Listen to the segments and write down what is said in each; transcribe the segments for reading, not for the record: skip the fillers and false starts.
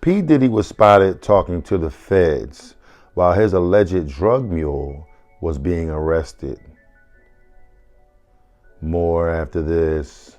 P. Diddy was spotted talking to the feds while his alleged drug mule was being arrested. More after this.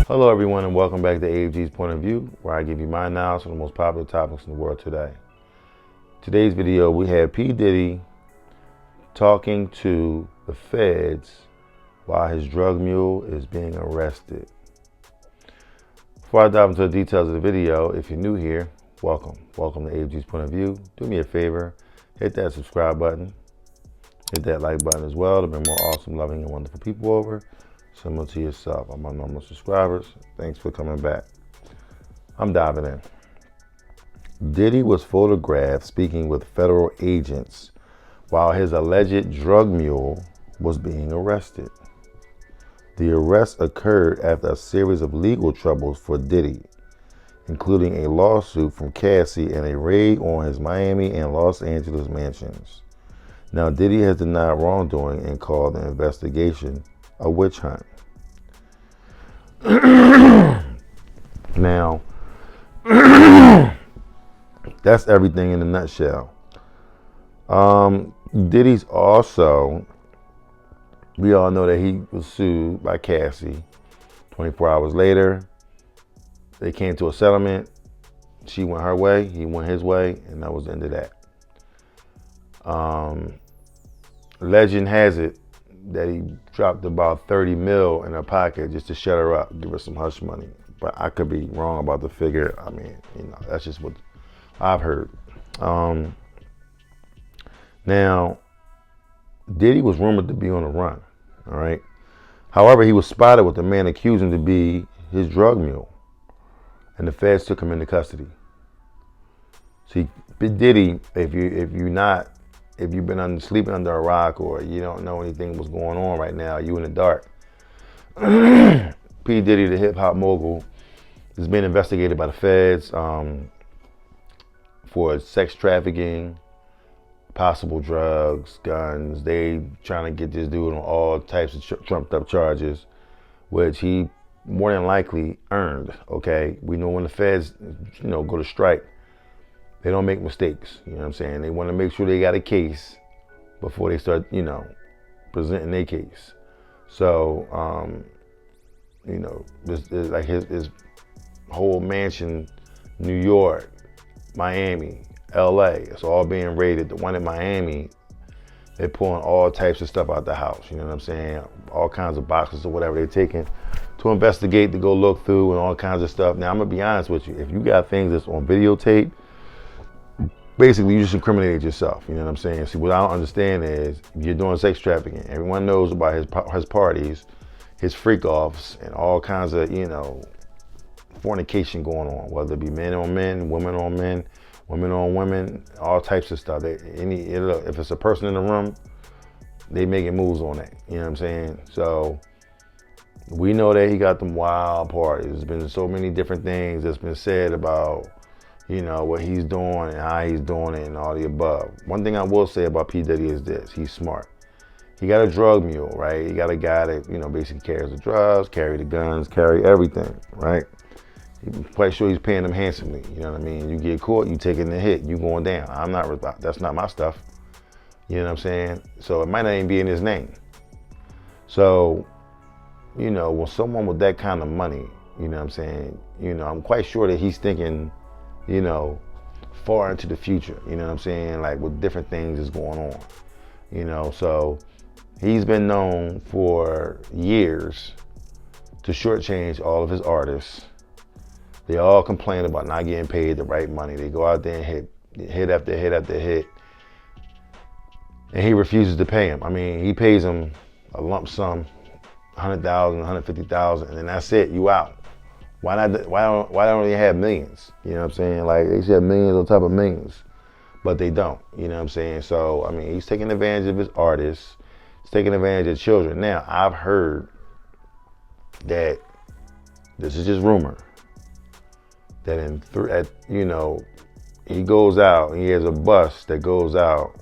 Hello everyone and welcome back to AFG's Point of View, where I give you my analysis on the most popular topics in the world today. Today's video, we have P. Diddy talking to the feds while his drug mule is being arrested. Before I dive into the details of the video, if you're new here, welcome. Welcome to AFG's Point of View. Do me a favor, hit that subscribe button, hit that like button as well to bring more awesome, loving, and wonderful people over. Similar to yourself. I'm my normal subscribers. Thanks for coming back. I'm diving in. Diddy was photographed speaking with federal agents while his alleged drug mule was being arrested. The arrest occurred after a series of legal troubles for Diddy, including a lawsuit from Cassie and a raid on his Miami and Los Angeles mansions. Now, Diddy has denied wrongdoing and called the investigation a witch hunt. Now, that's everything in a nutshell. Diddy's also, we all know that he was sued by Cassie. 24 hours later, they came to a settlement. She went her way, he went his way, and that was the end of that. Legend has it that he dropped about 30 mil in her pocket just to shut her up, give her some hush money. But I could be wrong about the figure. I mean, that's just what I've heard. Now, Diddy was rumored to be on the run, all right? However, he was spotted with the man accused him to be his drug mule, and the feds took him into custody. See, Diddy, if you've been sleeping under a rock or you don't know anything what's going on right now, you in the dark. P. Diddy, the hip hop mogul, is being investigated by the feds for sex trafficking, possible drugs, guns. They trying to get this dude on all types of trumped up charges, which he more than likely earned. Okay, we know when the feds, go to strike, they don't make mistakes. You know what I'm saying? They want to make sure they got a case before they start, presenting their case. So, this like his whole mansion, New York, Miami, LA, it's all being raided. The one in Miami, they're pulling all types of stuff out the house. You know what I'm saying? All kinds of boxes or whatever they're taking to investigate, to go look through and all kinds of stuff. Now, I'm gonna be honest with you. If you got things that's on videotape, basically, you just incriminated yourself. You know what I'm saying? See, what I don't understand is you're doing sex trafficking. Everyone knows about his parties, his freak offs, and all kinds of, fornication going on, whether it be men on men, women on men, women on women, all types of stuff. If it's a person in the room, they making moves on that. You know what I'm saying? So we know that he got them wild parties. There's been so many different things that's been said about what he's doing and how he's doing it and all the above. One thing I will say about P. Diddy is this: he's smart. He got a drug mule, right? He got a guy that, basically carries the drugs, carry the guns, carry everything, right? I'm quite sure he's paying them handsomely. You know what I mean? You get caught, you taking the hit, you going down. That's not my stuff. You know what I'm saying? So it might not even be in his name. So, when someone with that kind of money, you know what I'm saying? I'm quite sure that he's thinking, far into the future, you know what I'm saying? Like with different things is going on, so he's been known for years to shortchange all of his artists. They all complain about not getting paid the right money. They go out there and hit after hit after hit, and he refuses to pay him. I mean, he pays them a lump sum, $100,000, $150,000, and then that's it, you out. Why don't they have millions? You know what I'm saying? Like, they should have millions on top of millions, but they don't. You know what I'm saying? So, I mean, he's taking advantage of his artists. He's taking advantage of children. Now, I've heard that, this is just rumor, that he goes out and he has a bus that goes out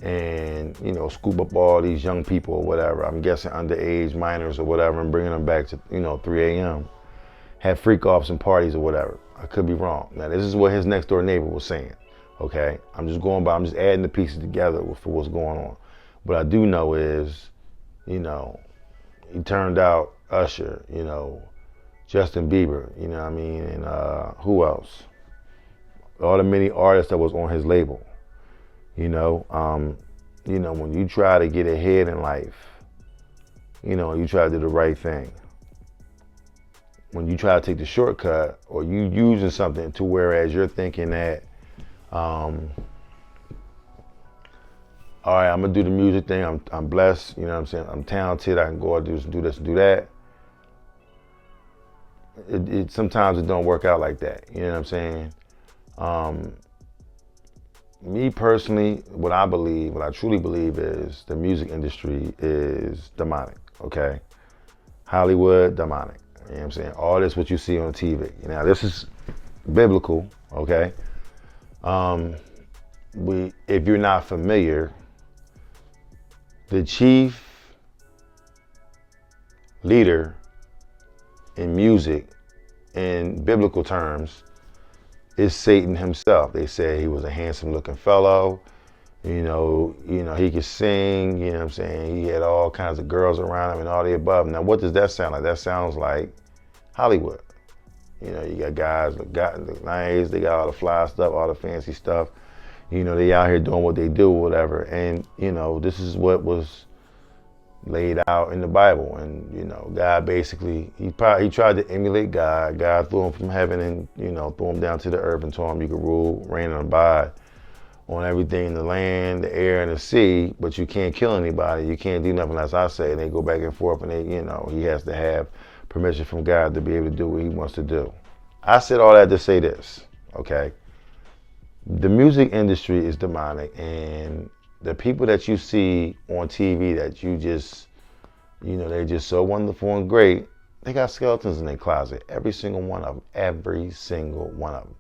and, scoop up all these young people or whatever. I'm guessing underage minors or whatever, and bringing them back to, 3 a.m. Have freak offs and parties or whatever. I could be wrong. Now, this is what his next door neighbor was saying. Okay, I'm just adding the pieces together for what's going on. What I do know is, he turned out Usher, Justin Bieber, and who else? All the many artists that was on his label. When you try to get ahead in life, you try to do the right thing. When you try to take the shortcut, or you using something to whereas you're thinking that, all right, I'm gonna do the music thing. I'm blessed. I'm talented. I can go out and do this and do that. It sometimes it don't work out like that. You know what I'm saying? Me personally, what I truly believe is the music industry is demonic. Okay, Hollywood demonic. You know what I'm saying? All this what you see on TV. Now this is biblical. Okay. If you're not familiar, the chief leader in music, in biblical terms, is Satan himself. They say he was a handsome looking fellow. He could sing, you know what I'm saying? He had all kinds of girls around him and all the above. Now, what does that sound like? That sounds like Hollywood. You got guys that got nice, they got all the fly stuff, all the fancy stuff. They out here doing what they do or whatever. And, this is what was laid out in the Bible. And, God basically, he tried to emulate God. God threw him from heaven and, threw him down to the earth and told him you could rule, reign, and abide on everything in the land, the air, and the sea, but you can't kill anybody. You can't do nothing as I say. And they go back and forth, and he has to have permission from God to be able to do what he wants to do. I said all that to say this, okay? The music industry is demonic, and the people that you see on TV that you just, they're just so wonderful and great, they got skeletons in their closet. Every single one of them. Every single one of them.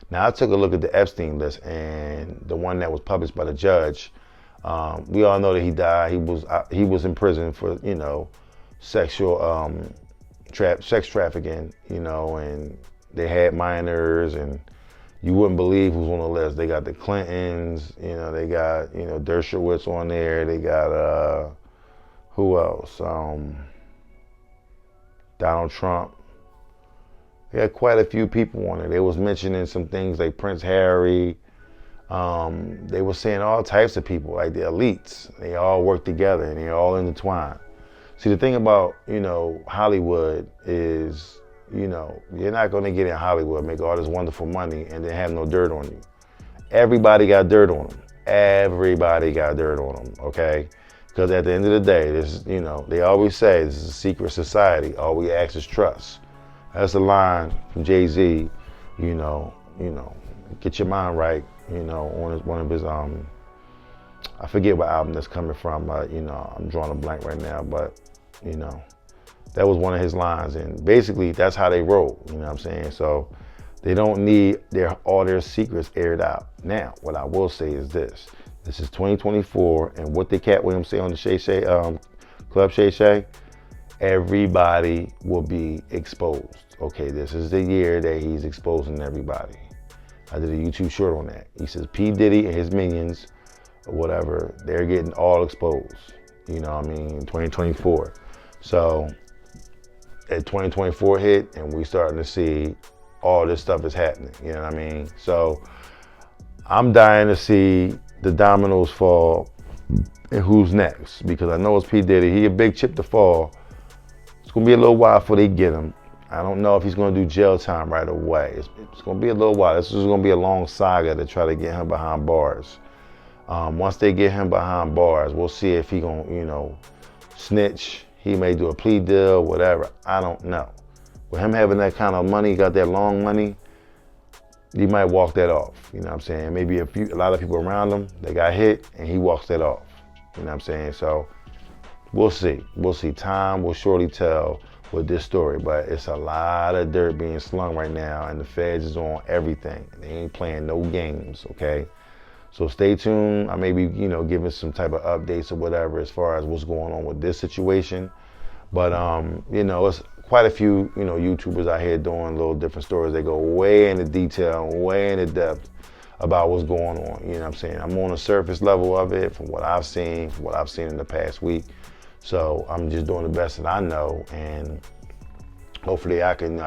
Now, I took a look at the Epstein list, and the one that was published by the judge, we all know that he died. He was in prison for, sexual sex trafficking, and they had minors, and you wouldn't believe who's on the list. They got the Clintons, they got, Dershowitz on there. They got, who else? Donald Trump. They had quite a few people on there. They was mentioning some things like Prince Harry. They were saying all types of people, like the elites. They all work together and they're all intertwined. See, the thing about, Hollywood is, you're not going to get in Hollywood, make all this wonderful money, and then have no dirt on you. Everybody got dirt on them. Everybody got dirt on them, okay? Because at the end of the day, this, they always say this is a secret society. All we ask is trust. That's a line from Jay-Z, get your mind right, on one of his, I forget what album that's coming from, I'm drawing a blank right now, but, that was one of his lines, and basically that's how they roll, you know what I'm saying? So they don't need all their secrets aired out. Now, what I will say is this is 2024, and what did Cat Williams say on the Shay Shay, Club Shay Shay? Everybody will be exposed. Okay, this is the year that he's exposing everybody. I did a YouTube short on that. He says P. Diddy and his minions, or whatever, they're getting all exposed. In 2024. So, at 2024 hit, and we starting to see all this stuff is happening. You know what I mean? So, I'm dying to see the dominoes fall and who's next, because I know it's P. Diddy. He a big chip to fall. It's gonna be a little while before they get him. I don't know if he's gonna do jail time right away. It's gonna be a little while. This is gonna be a long saga to try to get him behind bars. Once they get him behind bars, we'll see if he gonna, snitch. He may do a plea deal, whatever. I don't know. With him having that kind of money, got that long money, he might walk that off. You know what I'm saying? Maybe a lot of people around him, they got hit, and he walks that off. You know what I'm saying? So we'll see. We'll see. Time will surely tell with this story, but it's a lot of dirt being slung right now, and the feds is on everything. They ain't playing no games, okay? So stay tuned. I may be, giving some type of updates or whatever as far as what's going on with this situation. But it's quite a few, YouTubers out here doing little different stories. They go way into detail, way into depth about what's going on. You know what I'm saying? I'm on the surface level of it from what I've seen, in the past week. So I'm just doing the best that I know, and hopefully I can,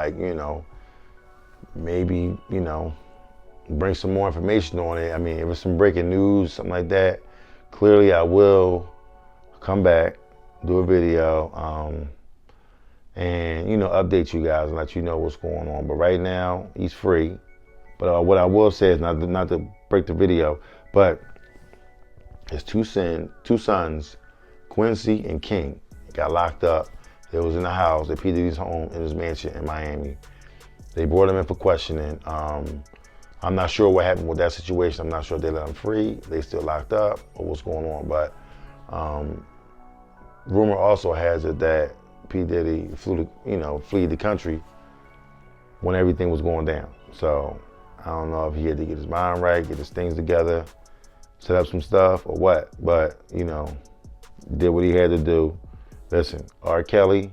maybe, bring some more information on it. I mean, if it's some breaking news, something like that, clearly I will come back, do a video, and, update you guys and let you know what's going on. But right now, he's free. But what I will say is not to break the video, but his two sons, Quincy and King, got locked up. They was in the house at P. Diddy's home in his mansion in Miami. They brought him in for questioning. I'm not sure what happened with that situation. I'm not sure if they let him free, they still locked up, or what's going on. But rumor also has it that P. Diddy fled the country when everything was going down. So I don't know if he had to get his mind right, get his things together, set up some stuff or what, but did what he had to do. Listen, R. Kelly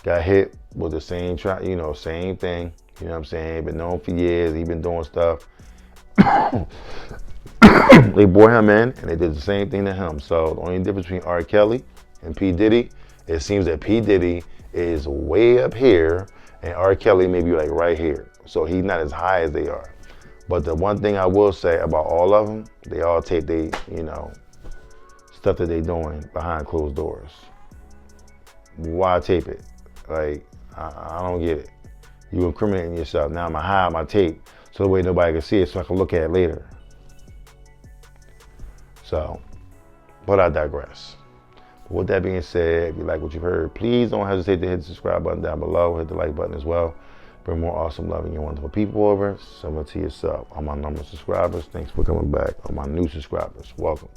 got hit with the same thing, you know what I'm saying? Been known for years, he been doing stuff. They brought him in and they did the same thing to him. So the only difference between R. Kelly and P. Diddy, it seems that P. Diddy is way up here and R. Kelly may be like right here. So he's not as high as they are. But the one thing I will say about all of them, they all take they, stuff that they doing behind closed doors. Why tape it? Like, I don't get it. You incriminating yourself. Now I'm gonna hide my tape so the way nobody can see it so I can look at it later. So, but I digress. With that being said, if you like what you've heard, please don't hesitate to hit the subscribe button down below, hit the like button as well. Bring more awesome, loving, and wonderful people over, similar to yourself. On my number of subscribers, thanks for coming back. On my new subscribers, welcome.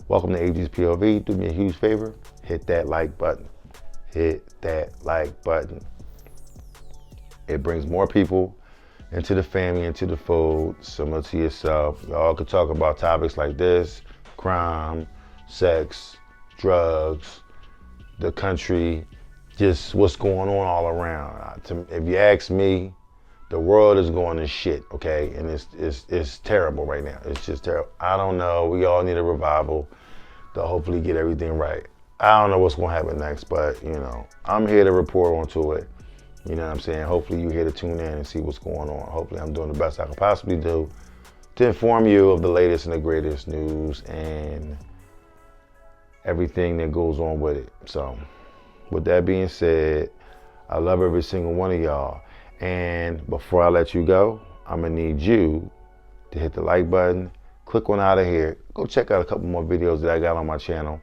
Welcome to AG's POV. Do me a huge favor, hit that like button. Hit that like button. It brings more people into the family, into the fold, similar to yourself. Y'all could talk about topics like this: crime, sex, drugs, the country, just what's going on all around. If you ask me, the world is going to shit, okay? And it's terrible right now. It's just terrible. I don't know. We all need a revival to hopefully get everything right. I don't know what's going to happen next, but, I'm here to report onto it. You know what I'm saying? Hopefully you're here to tune in and see what's going on. Hopefully I'm doing the best I can possibly do to inform you of the latest and the greatest news and everything that goes on with it. So, with that being said, I love every single one of y'all. And before I let you go, I'm gonna need you to hit the like button, click on out of here, go check out a couple more videos that I got on my channel.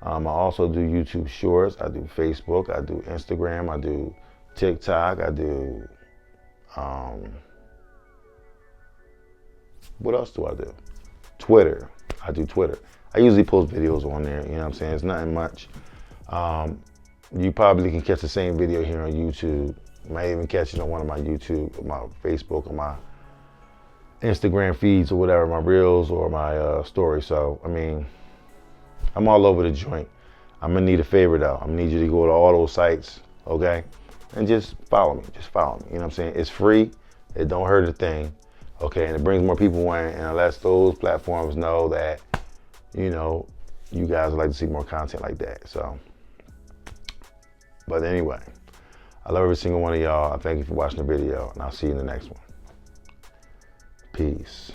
I also do YouTube Shorts, I do Facebook, I do Instagram, I do TikTok, I do, what else do I do? Twitter, I do Twitter. I usually post videos on there, you know what I'm saying? It's nothing much. You probably can catch the same video here on YouTube. You might even catch it on one of my YouTube, or my Facebook, or my Instagram feeds, or whatever, my reels or my stories. So, I mean, I'm all over the joint. I'm gonna need a favor though. I'm gonna need you to go to all those sites, okay? And just follow me, you know what I'm saying? It's free, it don't hurt a thing, okay? And it brings more people in, and it lets those platforms know that, you guys would like to see more content like that, so. But anyway, I love every single one of y'all. I thank you for watching the video, and I'll see you in the next one. Peace.